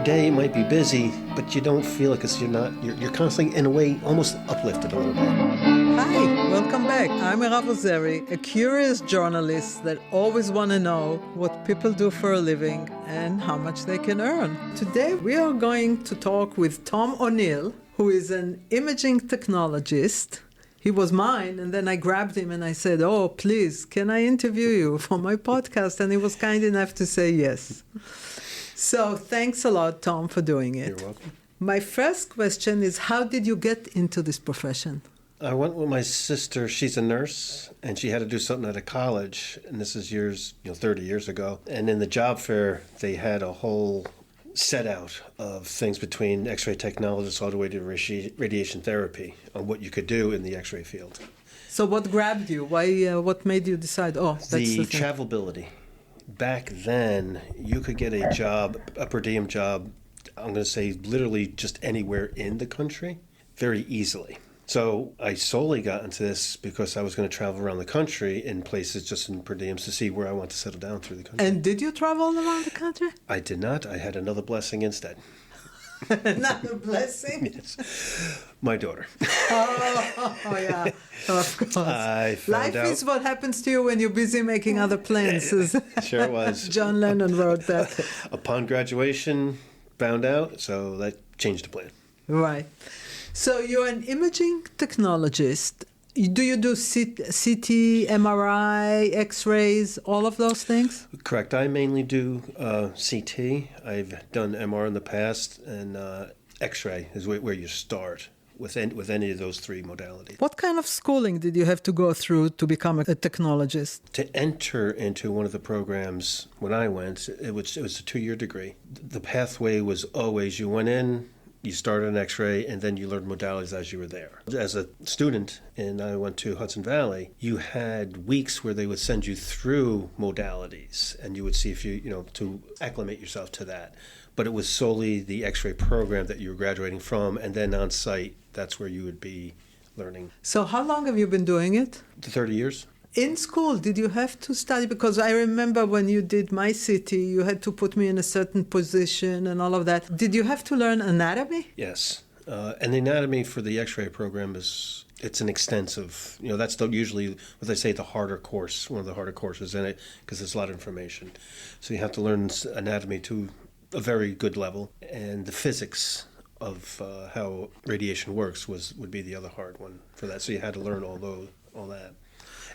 your day might be busy, but you don't feel it because you're constantly, in a way, almost uplifted a little bit. Hi, welcome back. I'm Mirav Ozeri, a curious journalist that always want to know what people do for a living and how much they can earn. Today we are going to talk with Tom O'Neill, who is an imaging technologist. He was mine, and then I grabbed him and I said, "Oh, please, can I interview you for my podcast?" And he was kind enough to say yes. So thanks a lot, Tom, for doing it. You're welcome. My first question is, how did you get into this profession? I went with my sister. She's a nurse, and she had to do something at a college, and this is 30 years ago. And in the job fair, they had a whole set out of things between X-ray technologists all the way to radiation therapy on what you could do in the X-ray field. So what grabbed you? Why? What made you decide, that's the thing? Travelability. Back then, you could get a job, a per diem job, I'm going to say literally just anywhere in the country, very easily. So I solely got into this because I was going to travel around the country in places just in per diems to see where I want to settle down through the country. And did you travel around the country? I did not. I had another blessing instead. Another blessing? Yes. My daughter. Oh, yeah, of course. I found Life is what happens to you when you're busy making other plans. Sure was. John Lennon wrote that. Upon graduation, found out, so that changed the plan. Right. So you're an imaging technologist. Do you do CT, MRI, X-rays, all of those things? Correct. I mainly do CT. I've done MR in the past, and X-ray is where you start with any of those three modalities. What kind of schooling did you have to go through to become a technologist? To enter into one of the programs when I went, it was a 2-year degree. The pathway was always you went in, you started an X-ray, and then you learned modalities as you were there. As a student, and I went to Hudson Valley, you had weeks where they would send you through modalities, and you would see if to acclimate yourself to that. But it was solely the X-ray program that you were graduating from, and then on site, that's where you would be learning. So how long have you been doing it? 30 years. In school, did you have to study? Because I remember when you did my city, you had to put me in a certain position and all of that. Did you have to learn anatomy? Yes. And the anatomy for the X-ray program it's an extensive, that's usually what they say the harder course, one of the harder courses in it, because there's a lot of information. So you have to learn anatomy to a very good level. And the physics of how radiation works would be the other hard one for that. So you had to learn all that.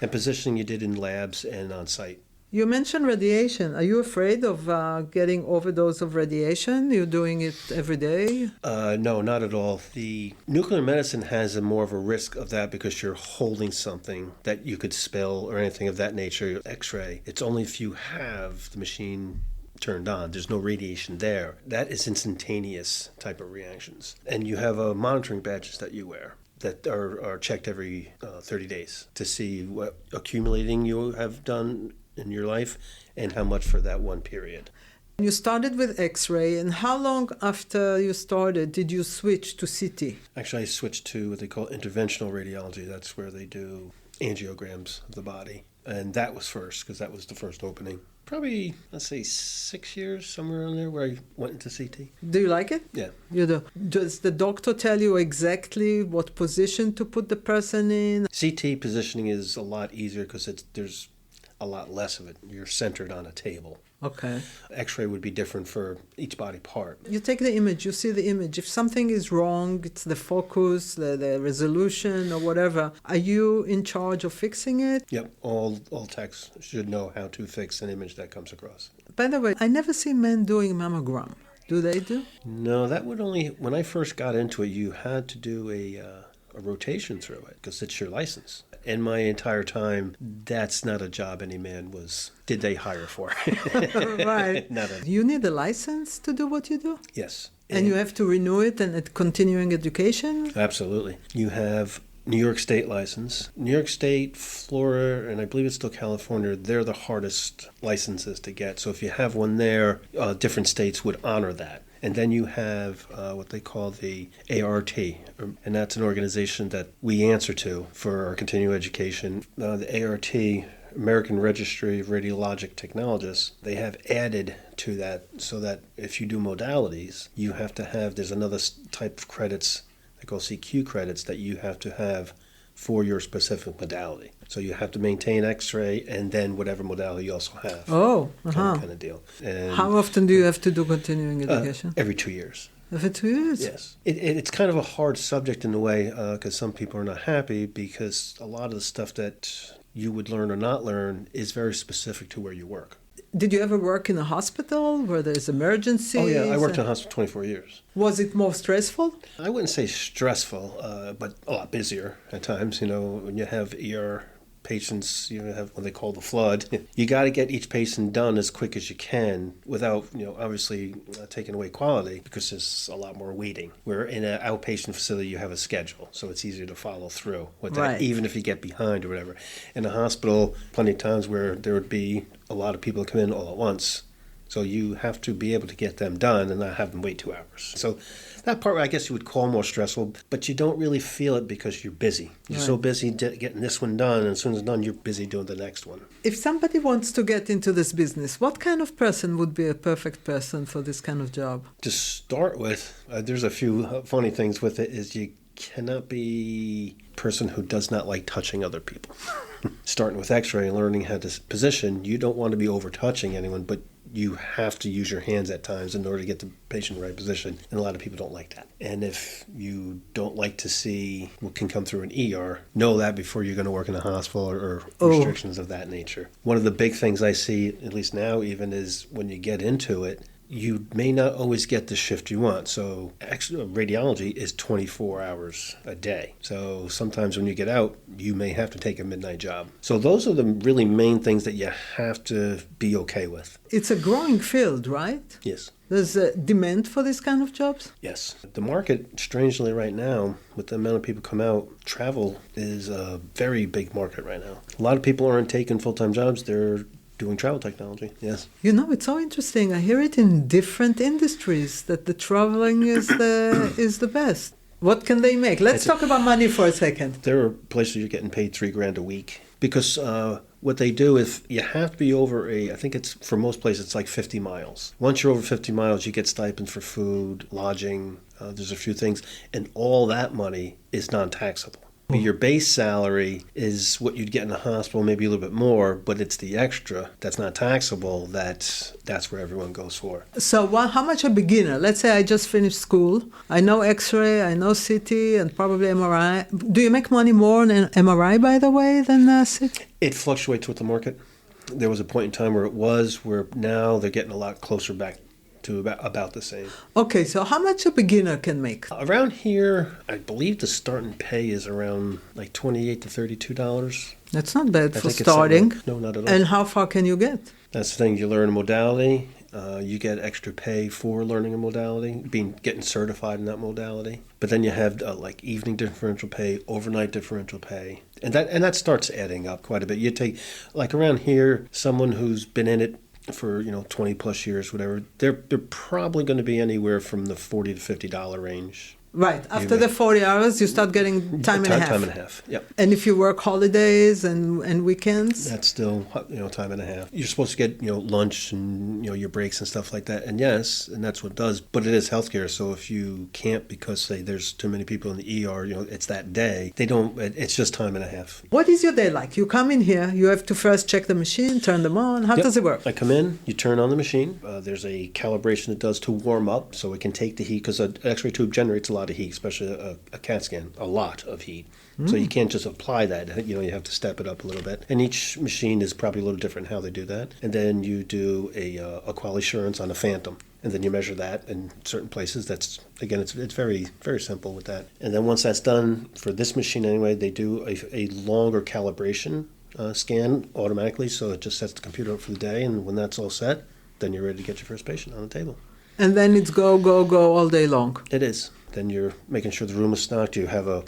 And positioning you did in labs and on site. You mentioned radiation. Are you afraid of getting overdose of radiation? You're doing it every day? No, not at all. The nuclear medicine has more of a risk of that because you're holding something that you could spill or anything of that nature. X-ray, it's only if you have the machine turned on. There's no radiation there. That is instantaneous type of reactions. And you have monitoring badges that you wear that are checked every 30 days to see what accumulating you have done in your life and how much for that one period. You started with X-ray, and how long after you started did you switch to CT? Actually, I switched to what they call interventional radiology. That's where they do angiograms of the body. And that was first, because that was the first opening. Probably, let's say, 6 years, somewhere around there, where I went into CT. Do you like it? Yeah. You do. Does the doctor tell you exactly what position to put the person in? CT positioning is a lot easier because there's a lot less of it. You're centered on a table. Okay. X-ray would be different for each body part. You take the image, you see the image. If something is wrong, it's the focus, the resolution, or whatever. Are you in charge of fixing it? Yep. All techs should know how to fix an image that comes across. By the way, I never see men doing mammogram. Do they do? No, that would only... When I first got into it, you had to do a rotation through it because it's your license. In my entire time, that's not a job any man did they hire for. Right. You need a license to do what you do? Yes. And you have to renew it and at continuing education? Absolutely. You have New York State license. New York State, Florida, and I believe it's still California, they're the hardest licenses to get. So if you have one there, different states would honor that. And then you have what they call the ART, and that's an organization that we answer to for our continuing education. The ART American Registry of Radiologic Technologists, they have added to that so that if you do modalities, you have to have, there's another type of credits, they call CQ credits, that you have to have for your specific modality. So you have to maintain X-ray and then whatever modality you also have. Oh, kind of deal. And how often do you have to do continuing education? every 2 years. Every 2 years? Yes. It's kind of a hard subject in a way because some people are not happy because a lot of the stuff that you would learn or not learn is very specific to where you work. Did you ever work in a hospital where there's emergencies? Oh, yeah. I worked in a hospital 24 years. Was it more stressful? I wouldn't say stressful, but a lot busier at times. You know, when you have ER patients, you have what they call the flood. You got to get each patient done as quick as you can without, obviously taking away quality because there's a lot more waiting. Where in an outpatient facility, you have a schedule, so it's easier to follow through with that, right. Even if you get behind or whatever. In a hospital, plenty of times where there would be a lot of people come in all at once. So you have to be able to get them done and not have them wait 2 hours. So that part, I guess you would call more stressful, but you don't really feel it because you're busy. You're so busy getting this one done, and as soon as it's done, you're busy doing the next one. If somebody wants to get into this business, what kind of person would be a perfect person for this kind of job? To start with, there's a few funny things with it, is you cannot be a person who does not like touching other people. Starting with X-ray and learning how to position, you don't want to be over-touching anyone, but you have to use your hands at times in order to get the patient in the right position, and a lot of people don't like that. And if you don't like to see what can come through an ER, know that before you're going to work in a hospital or restrictions of that nature. One of the big things I see, at least now even, is when you get into it, you may not always get the shift you want. So radiology is 24 hours a day. So sometimes when you get out, you may have to take a midnight job. So those are the really main things that you have to be okay with. It's a growing field, right? Yes. There's a demand for this kind of jobs? Yes. The market, strangely right now, with the amount of people come out, travel is a very big market right now. A lot of people aren't taking full-time jobs. They're doing travel technology, yes. It's so interesting. I hear it in different industries that the traveling is the best. What can they make? Let's talk about money for a second. There are places you're getting paid $3,000 a week because what they do is you have to be over I think it's, for most places, it's like 50 miles. Once you're over 50 miles, you get stipends for food, lodging, there's a few things, and all that money is non-taxable. Your base salary is what you'd get in a hospital, maybe a little bit more, but it's the extra that's not taxable that's where everyone goes for. So how much a beginner? Let's say I just finished school. I know X-ray, I know CT, and probably MRI. Do you make money more on MRI, by the way, than CT? It fluctuates with the market. There was a point in time where now they're getting a lot closer back to about the same. Okay, so how much a beginner can make? Around here, I believe the starting pay is around like $28 to $32. That's not bad for starting. No, not at all. And how far can you get? That's the thing. You learn a modality. You get extra pay for learning a modality, getting certified in that modality. But then you have like evening differential pay, overnight differential pay, and that starts adding up quite a bit. You take, like around here, someone who's been in it for 20 plus years, whatever, they're probably going to be anywhere from the $40 to $50 range. Right. After the 40 hours, you start getting time and a half. Time and a half, yep. And if you work holidays and weekends? That's still, time and a half. You're supposed to get, lunch and, your breaks and stuff like that. And yes, and that's what it does. But it is healthcare. So if you can't because, say, there's too many people in the ER, it's that day, it's just time and a half. What is your day like? You come in here, you have to first check the machine, turn them on. How does it work? I come in, you turn on the machine. There's a calibration it does to warm up so it can take the heat because an X-ray tube generates a lot of heat, especially a CAT scan, a lot of heat. So you can't just apply that. You have to step it up a little bit. And each machine is probably a little different how they do that. And then you do a quality assurance on a phantom. And then you measure that in certain places. It's very, very simple with that. And then once that's done, for this machine anyway, they do a longer calibration scan automatically. So it just sets the computer up for the day. And when that's all set, then you're ready to get your first patient on the table. And then it's go, go, go all day long. It is. Then you're making sure the room is stocked. You have a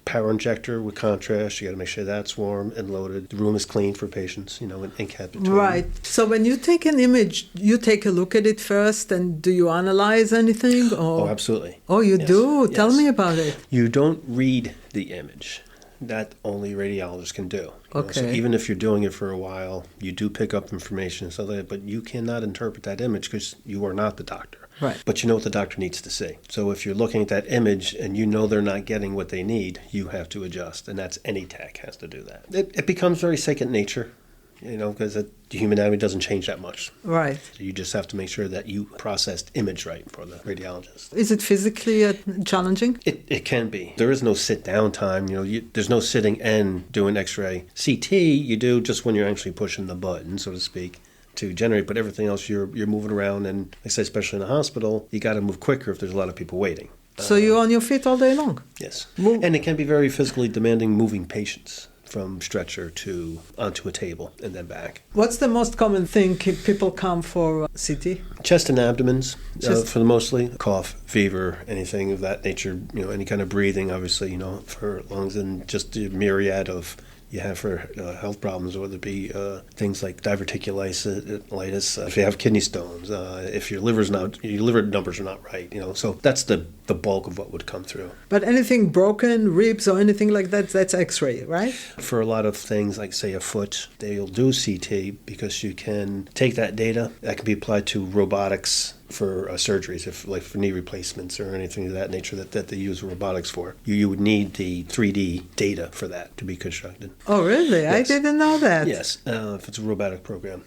power injector with contrast. You got to make sure that's warm and loaded. The room is clean for patients, and kept between. Right. So when you take an image, you take a look at it first, and do you analyze anything? Oh, absolutely. Oh, you yes. do? Yes. Tell me about it. You don't read the image. that only radiologists can do. So Okay. even if you're doing it for a while, you do pick up information, so that, but you cannot interpret that image because you are not the doctor. Right. But you know what the doctor needs to see. So if you're looking at that image and you know they're not getting what they need, you have to adjust, and that's any tech has to do that. It becomes very second nature, because the human anatomy doesn't change that much. Right. So you just have to make sure that you processed image right for the radiologist. Is it physically challenging? It can be. There is no sit down time. There's no sitting and doing X-ray. CT you do just when you're actually pushing the button, so to speak, to generate. But everything else you're moving around, and like I say, especially in a hospital, you got to move quicker if there's a lot of people waiting. So you're on your feet all day long? Yes, Well- and it can be very physically demanding moving patients from stretcher to onto a table and then back. What's the most common thing people come for CT? Chest and abdomens, Chest- for the mostly. Cough, fever, anything of that nature, any kind of breathing, obviously, for lungs, and just the myriad of you have for health problems, whether it be things like diverticulitis, if you have kidney stones, if your liver numbers are not right, so that's the bulk of what would come through. But anything broken, ribs or anything like that, that's X-ray, right? For a lot of things, like say a foot, they'll do CT because you can take that data that can be applied to robotics for surgeries, if like for knee replacements or anything of that nature that they use robotics for. You would need the 3D data for that to be constructed. Oh, really? Yes. I didn't know that. Yes, if it's a robotic program.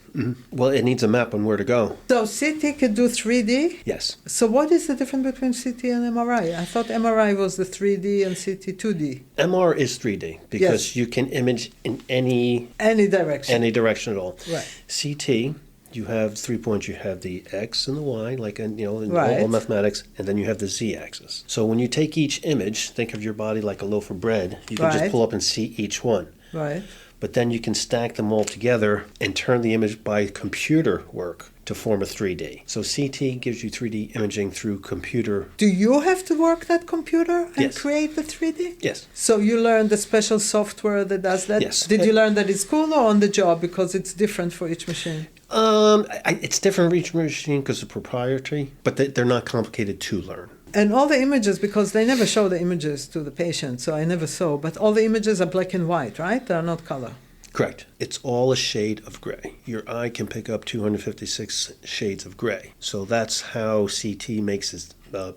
Well, it needs a map on where to go. So CT could do 3D? Yes. So what is the difference between CT and MRI? I thought MRI was the 3D and CT 2D. MR is 3D because Yes. you can image in any Direction. at all. Right. CT, you have 3 points. You have the X and the Y, like in Right. all mathematics, and then you have the Z axis. So when you take each image, think of your body like a loaf of bread. You can Right. just pull up and see each one. Right. But then you can stack them all together and turn the image by computer work to form a 3D. So CT gives you 3D imaging through computer. Do you have to work that computer and Yes. create the 3D? Yes. So you learned the special software that does that? Yes. Did you learn that in school or on the job because it's different for each machine? It's different for each machine because of proprietary, but they're not complicated to learn. And all the images, because they never show the images to the patient, so I never saw, but all the images are black and white, right? They're not color. Correct. It's all a shade of gray. Your eye can pick up 256 shades of gray. So that's how CT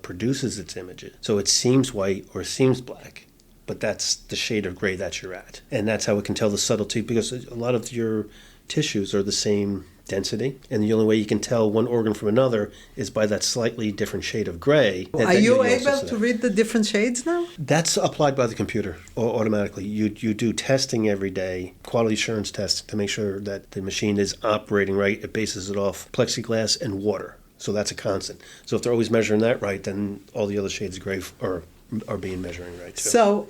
produces its images. So it seems white or it seems black, but that's the shade of gray that you're at. And that's how it can tell the subtlety, because a lot of your tissues are the same density, and the only way you can tell one organ from another is by that slightly different shade of gray. Are you able to read the different shades now? That's applied by the computer automatically. You do testing every day, quality assurance tests to make sure that the machine is operating right. It bases it off plexiglass and water, so that's a constant. So if they're always measuring that right, then all the other shades of gray are being measuring right too. So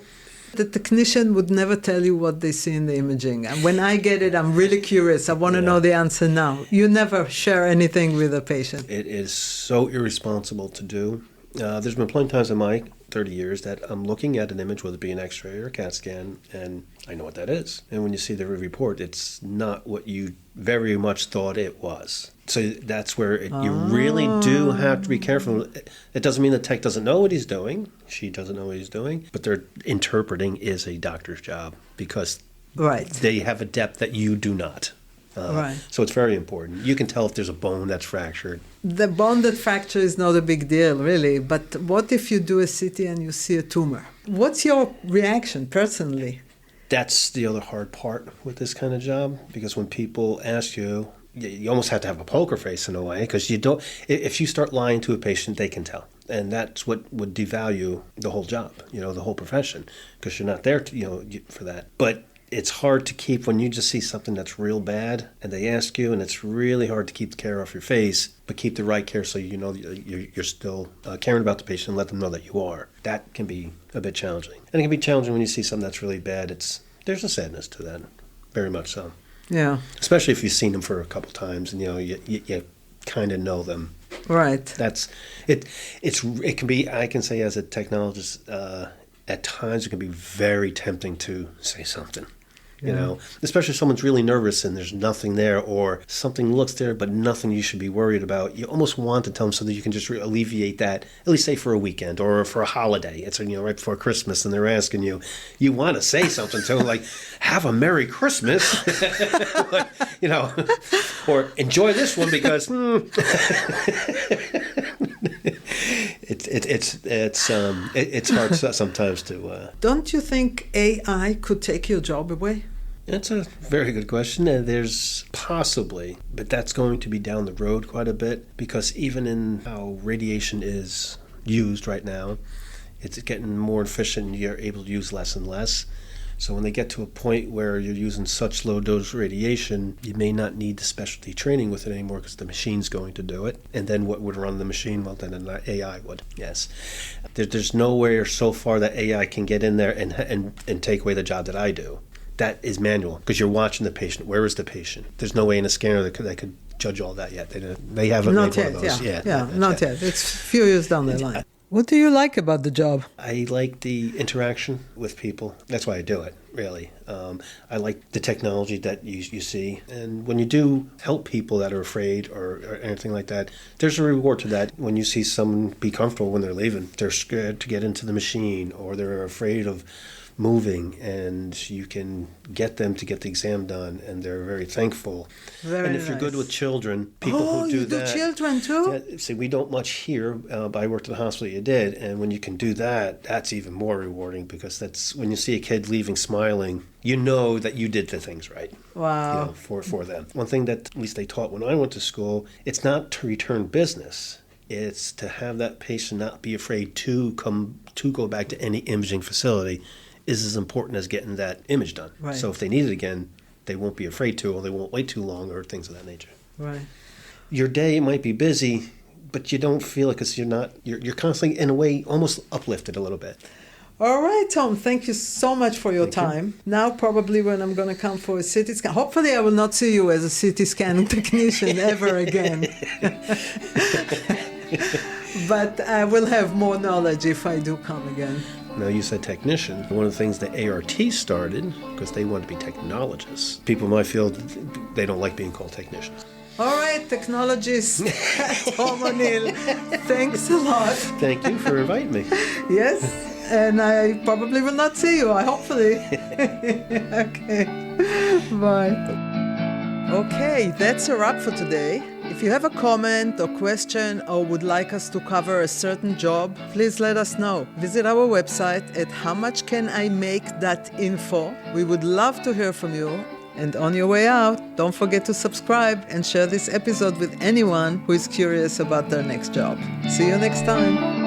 the technician would never tell you what they see in the imaging. And when I get it, I'm really curious. I want to know the answer now. You never share anything with a patient. It is so irresponsible to do. There's been plenty of times in my 30 years that I'm looking at an image, whether it be an X-ray or a CAT scan, and I know what that is. And when you see the report, it's not what you very much thought it was. So that's where you really do have to be careful. It doesn't mean the tech doesn't know what he's doing. She doesn't know what he's doing. But their interpreting is a doctor's job because they have a depth that you do not. Right. So it's very important. You can tell if there's a bone that's fractured. The bone that fracture is not a big deal, really. But what if you do a CT and you see a tumor? What's your reaction personally? That's the other hard part with this kind of job, because when people ask you, you almost have to have a poker face in a way, because you don't. If you start lying to a patient, they can tell, and that's what would devalue the whole job, the whole profession, because you're not there to, for that. But it's hard to keep when you just see something that's real bad, and they ask you, and it's really hard to keep the care off your face, but keep the right care so you're still caring about the patient and let them know that you are. That can be a bit challenging, and it can be challenging when you see something that's really bad. There's a sadness to that, very much so. Yeah. Especially if you've seen them for a couple times and you kind of know them. Right. That's it. It can be. I can say as a technologist, at times it can be very tempting to say something. You know, especially if someone's really nervous and there's nothing there, or something looks there but nothing you should be worried about. You almost want to tell them so that you can just alleviate that, at least say for a weekend or for a holiday. It's, you know, right before Christmas and they're asking you, you want to say something to them like, have a Merry Christmas, you know, or enjoy this one because it's hard sometimes to. Don't you think AI could take your job away? That's a very good question. There's possibly, but that's going to be down the road quite a bit, because even in how radiation is used right now, it's getting more efficient and you're able to use less and less. So when they get to a point where you're using such low dose radiation, you may not need the specialty training with it anymore because the machine's going to do it. And then what would run the machine? Well, then an AI would. Yes. There's nowhere so far that AI can get in there and take away the job that I do. That is manual, because you're watching the patient. Where is the patient? There's no way in a scanner that could judge all that yet. They haven't Not made yet, one of those. Yeah, not yet. It's a few years down the line. What do you like about the job? I like the interaction with people. That's why I do it, really. I like the technology that you see. And when you do help people that are afraid or anything like that, there's a reward to that. When you see someone be comfortable when they're leaving, they're scared to get into the machine or they're afraid of moving, and you can get them to get the exam done, and they're very thankful. And if you're good with children, people who do that. Oh, you do children too? Yeah, see, we don't much here, but I worked at the hospital. You did, and when you can do that, that's even more rewarding, because that's when you see a kid leaving smiling, you know that you did the things right. Wow. You know, for them. One thing that at least they taught when I went to school, it's not to return business. It's to have that patient not be afraid to go back to any imaging facility is as important as getting that image done. Right. So if they need it again, they won't be afraid to, or they won't wait too long, or things of that nature. Right. Your day might be busy, but you don't feel it because you're constantly, in a way, almost uplifted a little bit. All right, Tom, thank you so much for your time. Now probably when I'm going to come for a CT scan, hopefully I will not see you as a CT scanning technician ever again. But I will have more knowledge if I do come again. Now, you said technician. One of the things that ART started, because they want to be technologists. People in my field, they don't like being called technicians. All right, Technologist, Tom O'Neill, thanks a lot. Thank you for inviting me. Yes, and I probably will not see you, hopefully. Okay, bye. Okay, that's a wrap for today. If you have a comment or question or would like us to cover a certain job, please let us know. Visit our website at howmuchcanimake.info. We would love to hear from you. And on your way out, don't forget to subscribe and share this episode with anyone who is curious about their next job. See you next time.